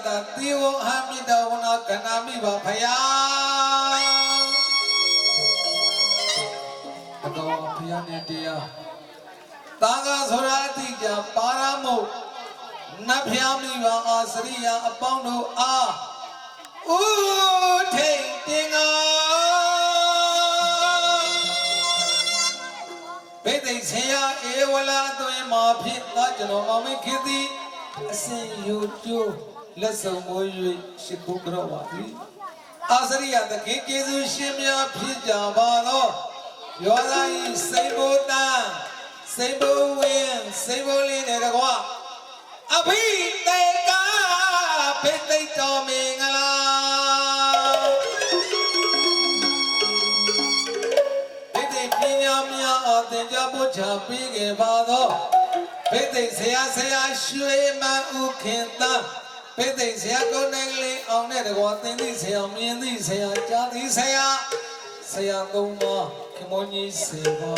တာတိဝဟမိတဝနာကနာမိပါဖယားအတော်ဖယားနဲ့တရားတာဃာဆိုရာအတိကြပါရမုတ်နတ်ဖျားမိပါအာစရိယအပေါင်းတို့အားဥထိန်တင်ငါဘိသိက်ဆရာဧဝလာသွင်းမှာဖြစ်သာကျွန်တော်မောင်မင်းခေသည်အစဉ်ယူကျိုးလက်ဆောင်မွေး၍ရှိခိုးကြပါသည်အာစရိယသခင်ကျေးဇူးရှင်များဖြစ်ကြပါသောယောဇာဤစိတ်ဘုဒ္ဓစိတ်ဘဝင်းစိတ်ဘလေးနဲ့တကွာအဘိတေကဘိသိက်တော်မင်္ဂလာဘိသိက်ပညာများအသင်ကြားပို့ချပေးခဲ့ပါသောဘိသိက်ဆရာရွှေမန်းဦးခင်သားဘိသိက်ဆရာကိုနိုင်လင်းအောင်နဲ့တကွာသင်သည့်ဆရာမြင်သည့်ဆရာကြားသည့်ဆရာသုံးပါခင်မောကြီးစေပါ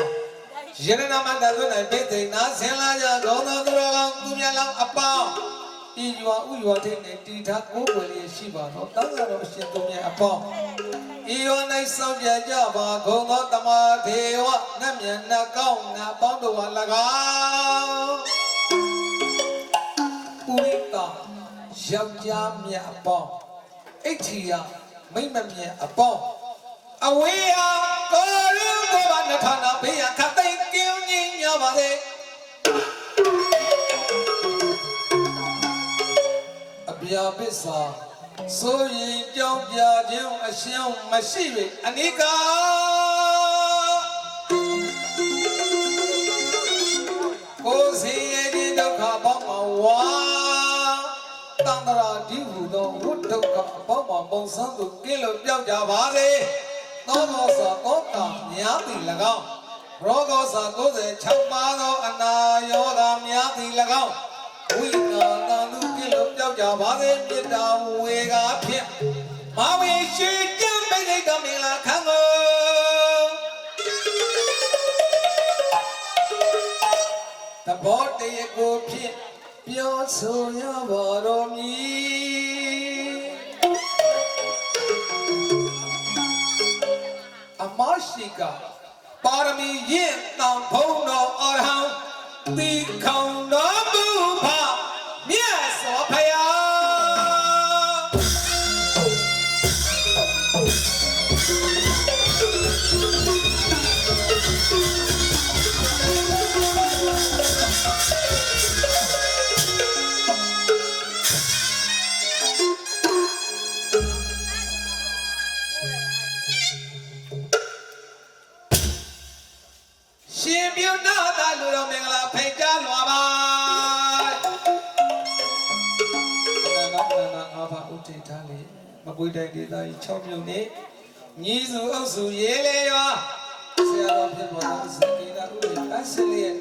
ယရနာမန္တသွ၌ဘိသိက်နာဆင်လာကြဂေါသောသူတော်ကောင်းသူများလောင်းအပေါင်းဤရွာဥရွာထိတ်နဲ့တီထားကိုယ်ွယ်လေးရှိပါတော့တန်ဃာတော်အရှင်သူမြတ်အပေါင်းဤရွာ၌စောင့်ကြကြပါဂုံသောတမထေဝနတ်မြတ်နတ်ကောင်းနာပေါင်းတို့ဟာ၎င်းဥရိတာယောက်ျားမြတ်အပေါင်းအိဋ္ဌိယမိမ့်မမြတ်အပေါင်းအဝေးဟာကိုရုံးကိုပါနှခါနာဘေးရခတ်သိမ်းကင်းငြိမ်းညပါစေအပြာပစ္စာဆိုရင်ကြောင်းပြခြင်းအရှင်းမရှိ၍အနိကာကိုယ်စီရဲ့ဒီဒုက္ခပေါင်းမှာဝါတန္တရာဒီဟုသောဝိဒုက္ခအပေါင်းမှာပုံစံသူကင်းလို့ပြောက်ကြပါစေသောသောစာသောတာများသည်၎င်းရောဂောစာ96ပါးသောအနာယောဂများသည်၎င်းဝိနာတန်သူကင်းလို့ပြောက်ကြပါစေမေတ္တာဝေကားဖြင့်မဝေရှိကြံပိဋိတော်မင်္ဂလာခံကိုတဘောတရေကိုဖြင့်ပြောဆိုရပါတော်မူအမရှိကပါရမီရင့်တောင်ဘုံတော်အရဟံတိခေါင်တော်မူပါမြတ်စွာဘုရားရှင်ပြုနာသာလူတော်မင်္ဂလာဖိတ်ကြားလွာပါနာငါးပါးဥတည်ထားလေမကွေးတိုင်းဒေသကြီး6မြို့နယ်ညီစုအုပ်စုရေးလေရွာဆရာတော်ဖြစ်ပေါ်သောစကေတာဥပ္ပပတ်စလျက်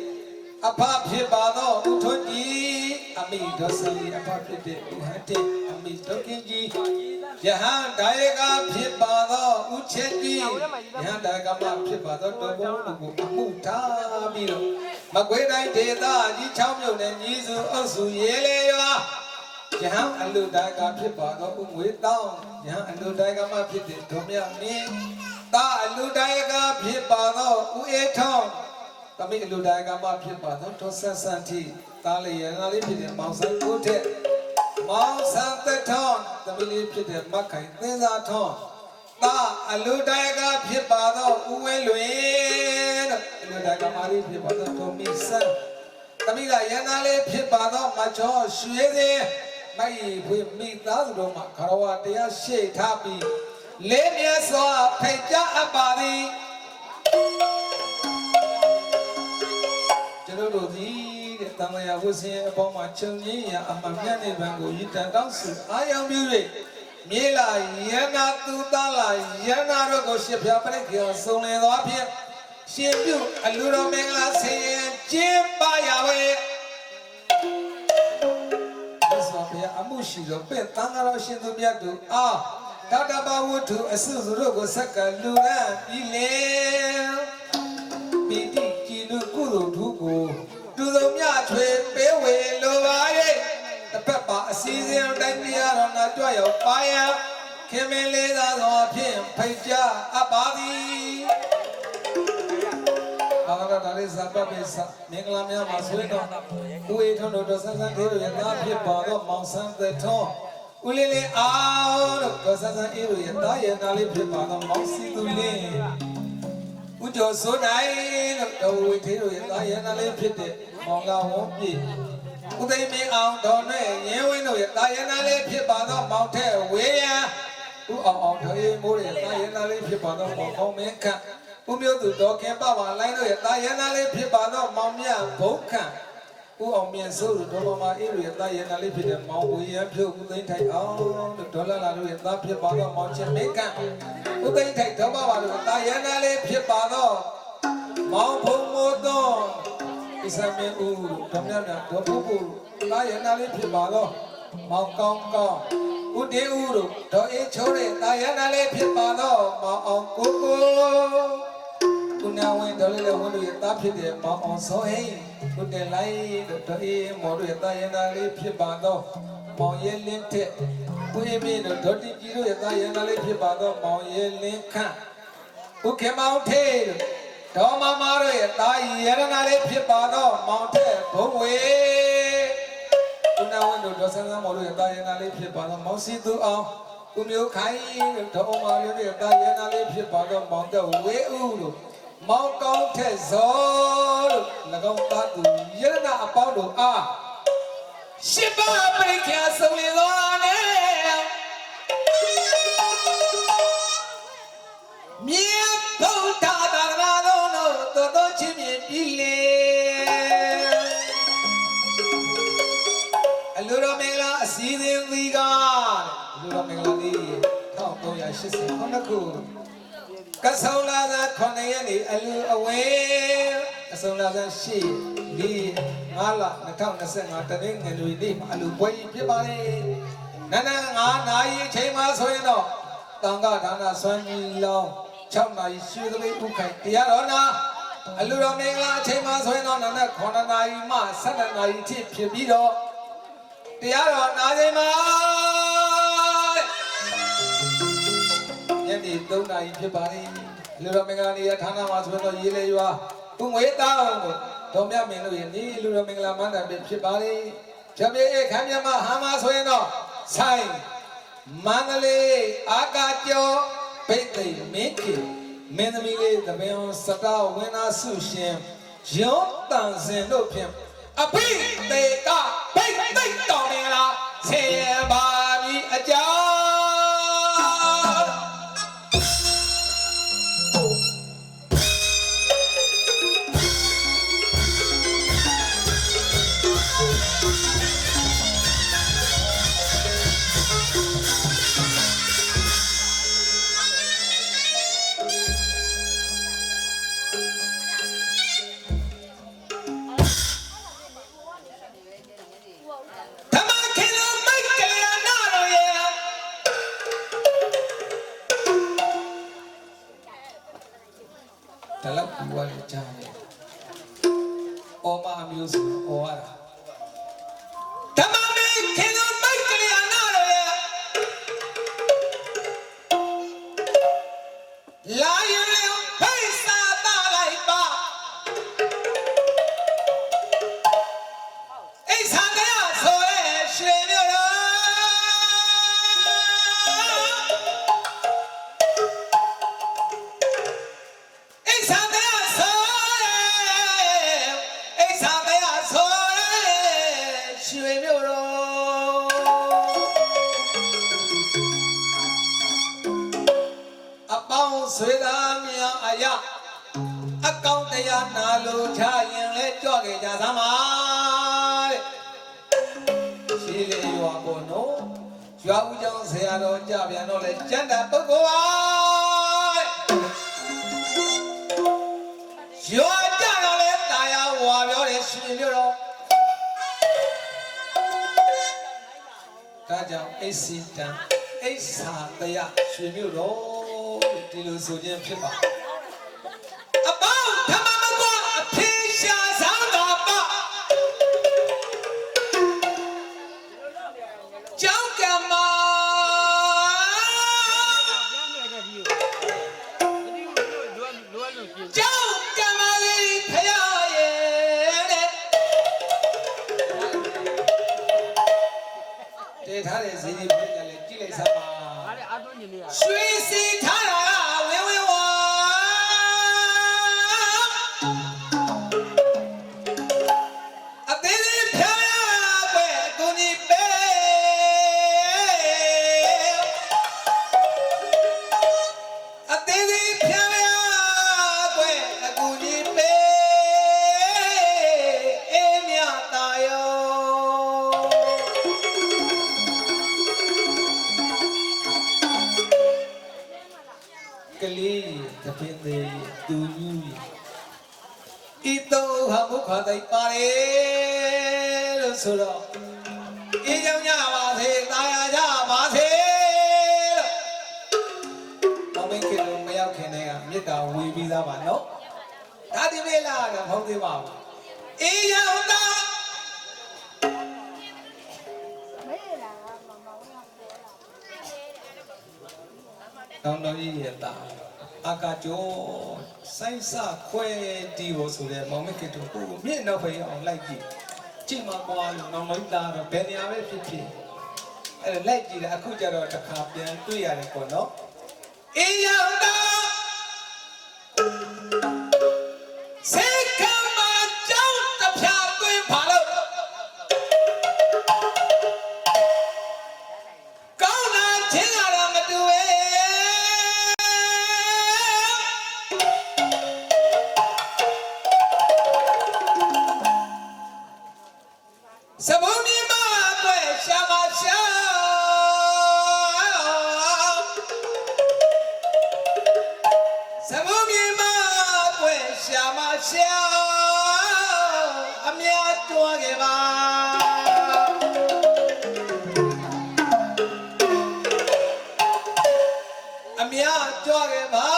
အဖဖြစ်ပါသောဥထွန်းကြီးအမိဒေါစလီအဖဖြစ်တဲ့ဥဟတ်တဲ့အမိဒေါကင်းကြီးယဟန်ဒါယကဖြစ်ပါသောဥချက်ကြီးယဟန်ဒါယကမဖြစ်ပါသောတော်ဘုံတို့ကိုအမှုထားပြီးတော့မကွေးတိုင်းဒေသကြီး6မြို့နယ်ညီစုအုပ်စုရေးလေရွာယဟန်အလူဒါယကဖြစ်ပါသောဥငွေတောင်းယဟန်အလူဒါယကမဖြစ်တဲ့ဒုမြမင်းတာအလူဒါယကဖြစ်ပါသောဥအေထောင်းတမိအလူဒါယကမဖြစ်ပါသောဒေါဆက်ဆန်တီတားလေရနာလေးဖြစ်တဲ့မောင်ဆန်းကိုထက်မောင်ဆန်းသက်ထွန်းတမိလေးဖြစ်တဲ့မတ်ခိုင်သင်းစားထွန်းတာအလူဒါယကဖြစ်ပါသောဥဝဲလွင်အလူဒါယကမလေးဖြစ်ပါသောဒေါမီဆန်းတမိကရနာလေးဖြစ်ပါသောမချောရွှေသေးမိုက်ဖွေမိသားစုတို့မှာခရဝတရားရှေ့ထားပြီးလေးမြတ်စွာဖိတ်ကြားအပ်ပါသည်ကျွန်တော်တို့ဒီတဲ့တန်လျာဝဆင်းအပေါင်းမှာခြုံငင်းရာအမှန်မြတ်နိဗ္ဗာန်ကိုရည်တန်တောင်းစုအာယံပြု၍မြေလာယန္နာသူသားလာယန္နာတို့ကိုရှစ်ဖြာပရိက္ခာဆုံးလင်သောဖြင့်ရှင်ပြုအလူတော်မင်္ဂလာဆင်ရင်ကျင်းပရဝေဘုရားအမှုရှိသောပဲ့တန်ဃာတော်ရှင်သူမြတ်တို့အားဒေါက်တာဘဝတ္ထုအစုစုတို့ကိုဆက်ကလူရန်ပြီးလေပိဋိကြည်လူကုသိုလ်ထုကိုတူစုံမြထွေပေးဝေလိုပါရဲ့တစ်ဖက်ပါအစည်းအဝေးတိုင်းတရားတော် တော်နာကြွရောက်ပါယံခင်မင်းလေးသာသောဖြင့်ဖိတ်ကြားအပ်ပါသည်ဘာသာဒါလေးဇာပတ်ပိစမင်္ဂလာများမှာဆွေးတော်ဦးအေထွန်းတို့ဆန်းဆန်းသေးတို့ရဲ့သားဖြစ်ပါသောမောင်ဆန်းသက်ထွန်းဦးလေးလေးအောင်တို့ဆန်းဆန်းအေးတို့ရဲ့သားရဲ့သားလေးဖြစ်ပါသောမောင်စီသူလင်းဦးကျော်စိုးနိုင်တို့ဝေသေးတို့ရဲ့သားရဲ့သားလေးဖြစ်တဲ့မောင်လာဝုံးပြည့်ဦးသိမင်းအောင်တော်နဲ့ရင်းဝင်းတို့ရဲ့သားရဲ့သားလေးဖြစ်ပါသောမောင်ထဲဝေယံဦးအောင်တော်ရေးမိုးရဲ့သားရဲ့သားလေးဖြစ်ပါသောမောင်ကောင်းမင်းခန့်ဦးမျိုးသူတော်ခင်ပပလိုင်းတို့ရဲ့တာယန္နာလေးဖြစ်ပါတော့မောင်မြဘုတ်ခန့်ဦးအောင်မြင့်စိုးတို့ဒေါ်မအေးတို့ရဲ့တာယန္နာလေးဖြစ်တဲ့မောင်ဝေရဖြုတ်ဦးသိန်းထိုက်အောင်တို့ဒေါ်လာလာတို့ရဲ့တာဖြစ်ပါတော့မောင်ချင်းမင်းခန့်ဦးသိန်းထိုက်ဒေါ်မပါတို့တာယန္နာလေးဖြစ်ပါတော့မောင်ဘုံမိုးသွန်းဣစမင်းဦးဒေါ်မြတ်ဒေါ်ဖူဖူတာယန္နာလေးဖြစ်ပါတော့မောင်ကောင်းကောင်းဦးတေဦးတို့ဒေါ်အေးချိုးတဲ့တာယန္နာလေးဖြစ်ပါတော့မောင်အောင်ကိုကိုကုနာဝင်တော်လေးလည်းဝန်တို့ရဲ့သားဖြစ်တဲ့မောင်အောင်စောဟိကုတဲ့လိုက်တို့တော်အေးမော်တို့ရဲ့သားရင်သားလေးဖြစ်ပါတော့မောင်ရဲလင်းတဲ့ကိုအေးမင်းတို့ဒေါ်တီကြီးတို့ရဲ့သားရင်သားလေးဖြစ်ပါတော့မောင်ရဲလင်းခန့်ဥခေမောင်ထေတို့ဒေါ်မမတို့ရဲ့သားရရနာလေးဖြစ်ပါတော့မောင်တဲ့ဘုံဝေကုနာဝင်တို့ဒေါ်ဆန်းဆန်းမော်တို့ရဲ့သားရင်သားလေးဖြစ်ပါတော့မောင်စီသူအောင်ဦးမျိုးခိုင်တို့ဒေါ်မလေးရဲ့သားရင်သားလေးဖြစ်ပါတော့မောင်တဲ့ဝေဦးတို့မောင်ကောင်းထက်ဇောလို့၎င်းသားသူယရနာအပေါင်းတို့အားရှစ်ပါးပရိက္ခာဆုံးလင်သွားနဲ့မြေဘုရားသာသနာတော်တို့တော်ချင်းမြင်ပြီလေအလိုတော်မင်္ဂလာအစည်းအဝေးသီးကအလိုတော်မင်္ဂလာလေး1389ခုကဆုံလာသာ9ရက်နေ့အလူအဝဲအဆုံလာသာ8 4 5လ2025တနင်္ဂနွေနေ့မှာအလူပွဲဖြစ်ပါလေနန်း9နာရီအချိန်မှာဆိုရင်တော့တန်ခါဒါနစွမ်းကြီးလောင်း6နာရီရွှေသပိတ်ဥခိုင်တရားတော်နာအလူတော်မင်္ဂလာအချိန်မှာဆိုရင်တော့နန်း9နာရီမှ12နာရီထိဖြစ်ပြီးတော့တရားတော်နာချိန်မှာညနေ3နာရီဖြစ်ပါလေလူတော်မင်္ဂလာနေ့ရဌာနမှာဆိုတော့ရေးလေရွာဦးငွေတောင်းတို့ဒေါ်မြမင်းတို့ရဲ့နေ့လူတော်မင်္ဂလာမန္တပဲဖြစ်ပါလေဂျပြေအခမ်းမြတ်မှာဟာမှာဆိုရင်တော့ဆိုင်မန္တလေးအာကာကျော်ဘိတ်သိမင်းကြီးမင်းသမီးလေးသမင်စတာဝင်းနာစုရှင်ရုံးတန်စင်တို့ဖြင့်အဖိတေကဘိတ်သိတော်မင်္ဂလာဆင်ရပါပြီအကြောင်းတလောက်ပြီးသွားတယ်ကြားတယ်။အော်မအမျိုးဆိုအော်ရတာဓမ္မမေခေသောမိုက်ကလေးအနာရောရဲ့လာရင်ဖိစာတာလိုက်ပါအိဆာကရဆိုရဲရွှေမျိုးရောဆွေသားမြောင်အယအကောင့်တရားနာလို့ချရင်လဲကြွခဲ့ကြသမှာတဲ့ရှိလေရွာပေါ်နော်ရွာဦးကျောင်းဆရာတော်ကြပြန်တော့လဲကျန်တာပုဂ္ဂိုလ်ပါရွာကြတော့လဲတာယာဝါပြောတယ်ရှင်မျိုးတော့ဒါကြောင့်အိစီတံအိဆာတရားရှင်မျိုးတော့ဒီလိုဆိုခြင်းဖြစ်ပါအပေါင်းဓမ္မမကွာအဖေရှာဆောင်တော်ပါကျောင်းကမာ ထားတဲ့ဈေးလေးပြည့်ကြလေကြည့်လိုက်စမ်းပါ အားလည်းအားသွင်းနေလေရ ရွှေစီထားတာဝင်းဝင်းဝါအသေးသေးဖြားကွယ်ကိုကြီးပဲအသေးသေးဖြားကွယ်ကိုကြီးပဲအေးမြတာယောကလေးတပင်းသေးသူကြီးဤတော့ဟာမုခတိုင်ပါလေလို့ဆိုတော့အေးကြောင်ကြပါစေတာယာကြပါစေလို့မောင်မင်းကလေးမရောက်ခင်တည်းကမေတ္တာဝေပြီးသားပါနော်ဒါဒီမေလာကမဟုတ်သေးပါဘူးအေးရောက်တာတောင်းတော်ကြီးရတာအာကာကျော်စိုင်းစခွဲတီကိုဆိုတဲ့မောင်မကတူကိုမြင့်နောက်ဖေးအောင်လိုက်ကြည့်ကြည့်မှာပွားလို့နောင်လိုက်တာတော့ဘယ်နေရာပဲဖြစ်ဖြစ်အဲ့ဒါလိုက်ကြည့်တယ်အခုကျတော့တစ်ခါပြန်တွေ့ရတယ်ပေါ့နော်အေးရောက်တာစေကမကြောက်တဖြာသွင်းပါလို့ကောင်းတာချင်းကတော့မတူရဲ့စမုံဒီမှာတွေ့ရှာမရှာစမုံဒီမှာတွေ့ရှာမရှာအမြတ်တွားခဲ့ပါအမြတ်တွားခဲ့ပါ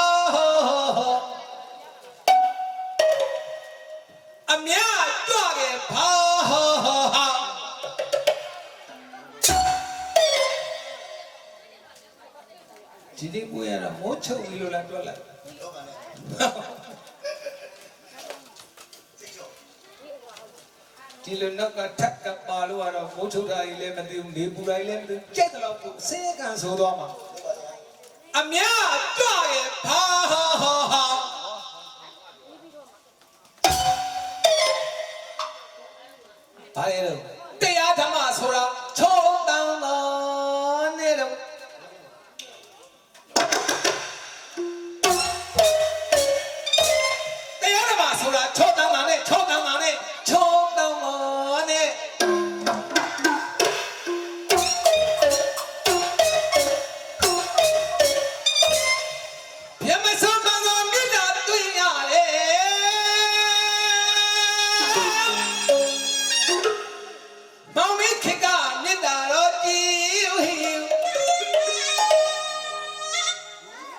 အမြတ်တွားခဲ့ပါဒီနေ့ကိုရတာမိုးချုပ်ပြီလို့လားတွက်လိုက်ဒီလိုနောက်ကထက်ကပါလို့ကတော့မိုးချုပ်တာကြီးလည်းမသိဘူးနေပူတာကြီးလည်းမသိဘူးကြက်တော့ကိုစေးကန်ဆိုသွားမှာအမြတ်တွားရဲ့ဘာဘာလဲတော့တရားဓမ္မဆိုတာ